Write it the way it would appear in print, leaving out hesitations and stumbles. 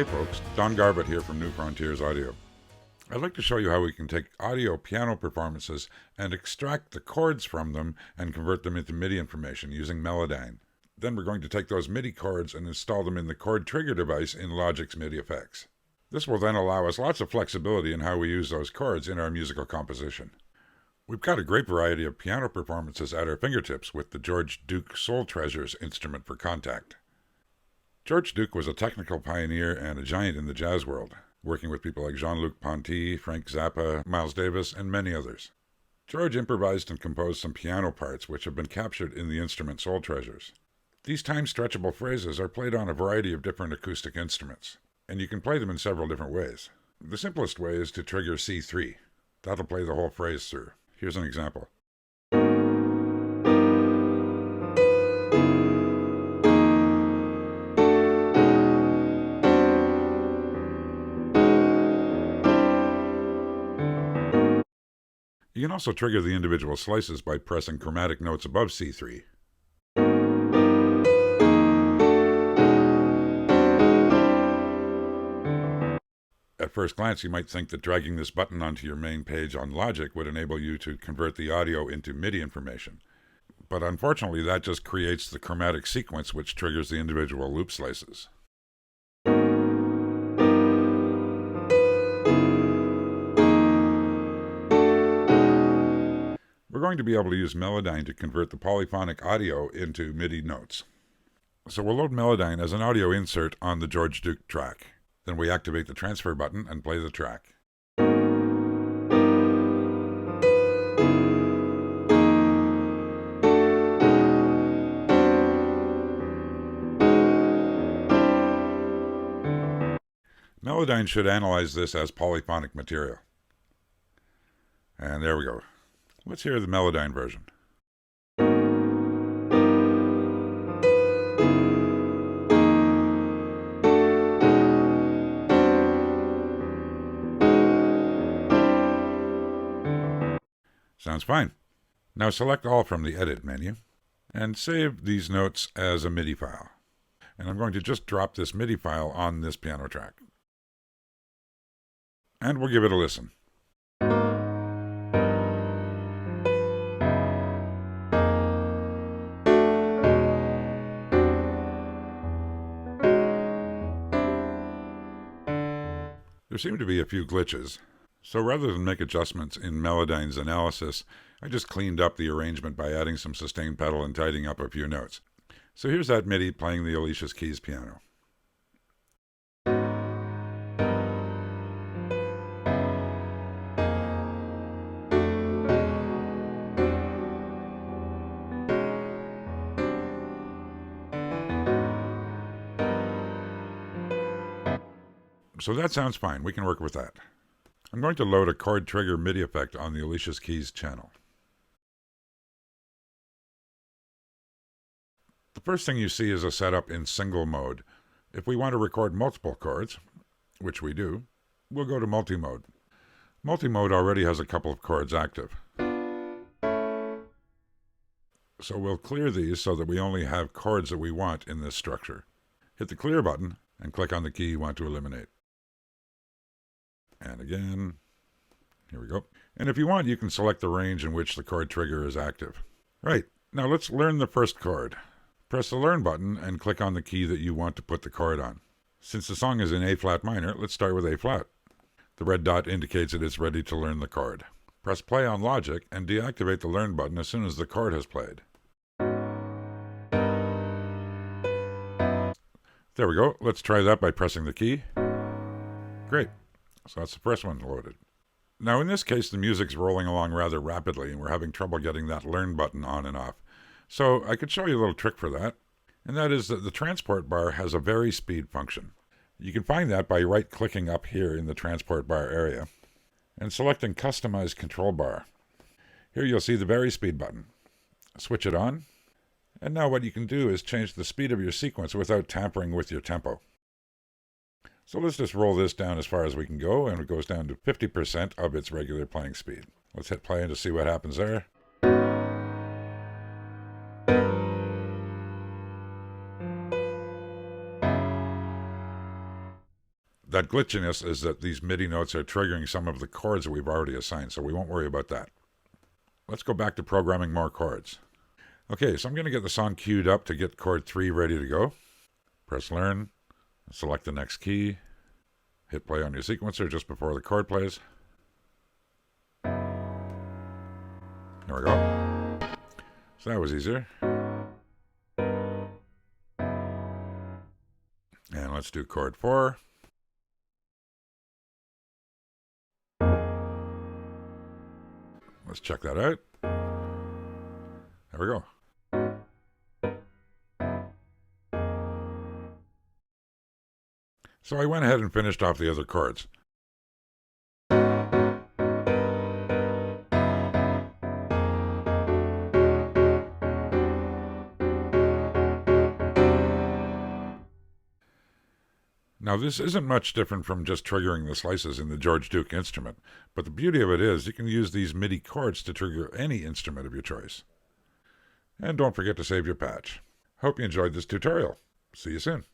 Hey folks, Don Garbutt here from New Frontiers Audio. I'd like to show you how we can take audio piano performances and extract the chords from them and convert them into MIDI information using Melodyne. Then we're going to take those MIDI chords and install them in the chord trigger device in Logic's MIDI effects. This will then allow us lots of flexibility in how we use those chords in our musical composition. We've got a great variety of piano performances at our fingertips with the George Duke Soul Treasures instrument for Kontakt. George Duke was a technical pioneer and a giant in the jazz world, working with people like Jean-Luc Ponty, Frank Zappa, Miles Davis, and many others. George improvised and composed some piano parts which have been captured in the instrument Soul Treasures. These time-stretchable phrases are played on a variety of different acoustic instruments, and you can play them in several different ways. The simplest way is to trigger C3. That'll play the whole phrase through. Here's an example. You can also trigger the individual slices by pressing chromatic notes above C3. At first glance, you might think that dragging this button onto your main page on Logic would enable you to convert the audio into MIDI information. But unfortunately, that just creates the chromatic sequence which triggers the individual loop slices. We're going to be able to use Melodyne to convert the polyphonic audio into MIDI notes. So we'll load Melodyne as an audio insert on the George Duke track. Then we activate the transfer button and play the track. Melodyne should analyze this as polyphonic material. And there we go. Let's hear the Melodyne version. Sounds fine. Now select all from the Edit menu and save these notes as a MIDI file. And I'm going to just drop this MIDI file on this piano track. And we'll give it a listen. There seem to be a few glitches, so rather than make adjustments in Melodyne's analysis, I just cleaned up the arrangement by adding some sustain pedal and tidying up a few notes. So here's that MIDI playing the Alicia's Keys piano. So that sounds fine. We can work with that. I'm going to load a chord trigger MIDI effect on the Alicia's Keys channel. The first thing you see is a setup in single mode. If we want to record multiple chords, which we do, we'll go to multi-mode. Multi-mode already has a couple of chords active. So we'll clear these so that we only have chords that we want in this structure. Hit the clear button and click on the key you want to eliminate. And again, here we go. And if you want, you can select the range in which the chord trigger is active. Right, now let's learn the first chord. Press the Learn button and click on the key that you want to put the chord on. Since the song is in A flat minor, let's start with A flat. The red dot indicates that it's ready to learn the chord. Press play on Logic and deactivate the Learn button as soon as the chord has played. There we go. Let's try that by pressing the key. Great. So that's the first one loaded. Now in this case, the music's rolling along rather rapidly and we're having trouble getting that Learn button on and off. So I could show you a little trick for that, and that is that the transport bar has a vary speed function. You can find that by right-clicking up here in the transport bar area and selecting Customize Control Bar. Here you'll see the vary speed button. Switch it on, and now what you can do is change the speed of your sequence without tampering with your tempo. So let's just roll this down as far as we can go, and it goes down to 50% of its regular playing speed. Let's hit play to see what happens there. that glitchiness is that these MIDI notes are triggering some of the chords that we've already assigned, so we won't worry about that. Let's go back to programming more chords. Okay, so I'm going to get the song queued up to get chord 3 ready to go. Press Learn, select the next key, hit play on your sequencer just before the chord plays. There we go. So that was easier. And let's do chord 4. Let's check that out. There we go. So I went ahead and finished off the other chords. Now this isn't much different from just triggering the slices in the George Duke instrument, but the beauty of it is you can use these MIDI chords to trigger any instrument of your choice. And don't forget to save your patch. Hope you enjoyed this tutorial. See you soon.